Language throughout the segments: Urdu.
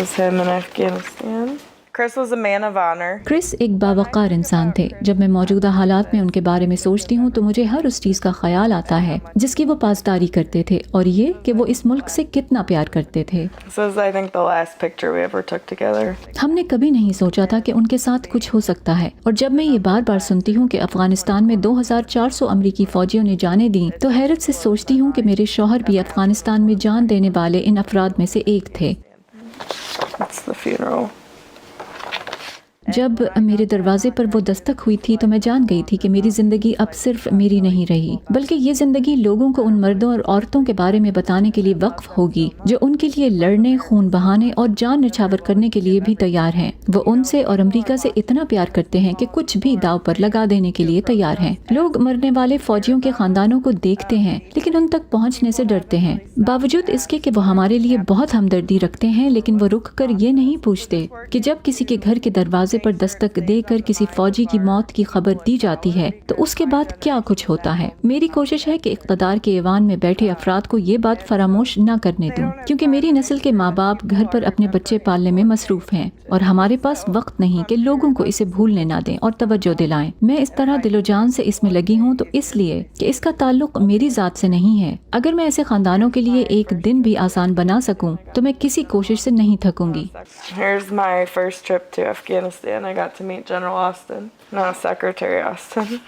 was him in Afghanistan. Chris was a man of honor. کرس ایک باوقار انسان تھے. جب میں موجودہ حالات میں ان کے بارے میں سوچتی ہوں تو مجھے ہر اس چیز کا خیال آتا ہے جس کی وہ پاسداری کرتے تھے اور یہ کہ وہ اس ملک سے کتنا پیار کرتے تھے. This is, I think, the last picture we ever took together. ہم نے کبھی نہیں سوچا تھا کہ ان کے ساتھ کچھ ہو سکتا ہے، اور جب میں یہ بار بار سنتی ہوں کہ افغانستان میں 2400 امریکی فوجیوں نے جانیں دیں تو حیرت سے سوچتی ہوں کہ میرے شوہر بھی افغانستان میں جان دینے والے ان افراد میں سے ایک تھے. That's the funeral. جب میرے دروازے پر وہ دستک ہوئی تھی تو میں جان گئی تھی کہ میری زندگی اب صرف میری نہیں رہی، بلکہ یہ زندگی لوگوں کو ان مردوں اور عورتوں کے بارے میں بتانے کے لیے وقف ہوگی جو ان کے لیے لڑنے، خون بہانے اور جان نچھاور کرنے کے لیے بھی تیار ہیں. وہ ان سے اور امریکہ سے اتنا پیار کرتے ہیں کہ کچھ بھی داؤ پر لگا دینے کے لیے تیار ہیں. لوگ مرنے والے فوجیوں کے خاندانوں کو دیکھتے ہیں لیکن ان تک پہنچنے سے ڈرتے ہیں، باوجود اس کے کہ وہ ہمارے لیے بہت ہمدردی رکھتے ہیں، لیکن وہ رک کر یہ نہیں پوچھتے کہ جب کسی کے گھر کے دروازے پر دستک دے کر کسی فوجی کی موت کی خبر دی جاتی ہے تو اس کے بعد کیا کچھ ہوتا ہے. میری کوشش ہے کہ اقتدار کے ایوان میں بیٹھے افراد کو یہ بات فراموش نہ کرنے دوں، کیونکہ میری نسل کے ماں باپ گھر پر اپنے بچے پالنے میں مصروف ہیں اور ہمارے پاس وقت نہیں کہ لوگوں کو اسے بھولنے نہ دیں اور توجہ دلائیں. میں اس طرح دل و جان سے اس میں لگی ہوں تو اس لیے کہ اس کا تعلق میری ذات سے نہیں ہے. اگر میں ایسے خاندانوں کے لیے ایک دن بھی آسان بنا سکوں تو میں کسی کوشش سے نہیں تھکوں گی. Here's my first trip to Afghanistan. I got to meet General Austin, no, Secretary Austin.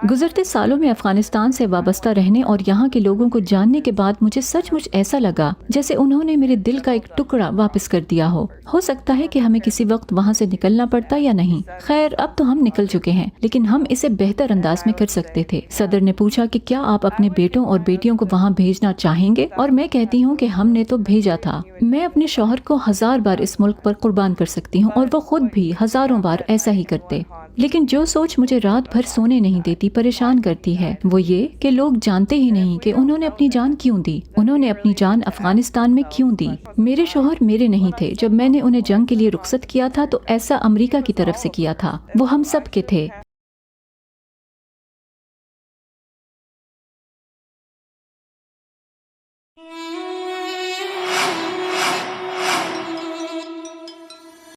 گزرتے سالوں میں افغانستان سے وابستہ رہنے اور یہاں کے لوگوں کو جاننے کے بعد مجھے سچ مچ ایسا لگا جیسے انہوں نے میرے دل کا ایک ٹکڑا واپس کر دیا ہو. ہو سکتا ہے کہ ہمیں کسی وقت وہاں سے نکلنا پڑتا یا نہیں. خیر، اب تو ہم نکل چکے ہیں، لیکن ہم اسے بہتر انداز میں کر سکتے تھے. صدر نے پوچھا کہ کیا آپ اپنے بیٹوں اور بیٹیوں کو وہاں بھیجنا چاہیں گے، اور میں کہتی ہوں کہ ہم نے تو بھیجا تھا. میں اپنے شوہر کو 1000 بار اس ملک پر قربان کر سکتی ہوں اور وہ خود بھی ہزاروں بار ایسا ہی کرتے. لیکن جو سوچ مجھے رات بھر سونے نہیں دیتی، پریشان کرتی ہے، وہ یہ کہ لوگ جانتے ہی نہیں کہ انہوں نے اپنی جان کیوں دی. انہوں نے اپنی جان افغانستان میں کیوں دی؟ میرے شوہر میرے نہیں تھے. جب میں نے انہیں جنگ کے لیے رخصت کیا تھا تو ایسا امریکہ کی طرف سے کیا تھا. وہ ہم سب کے تھے.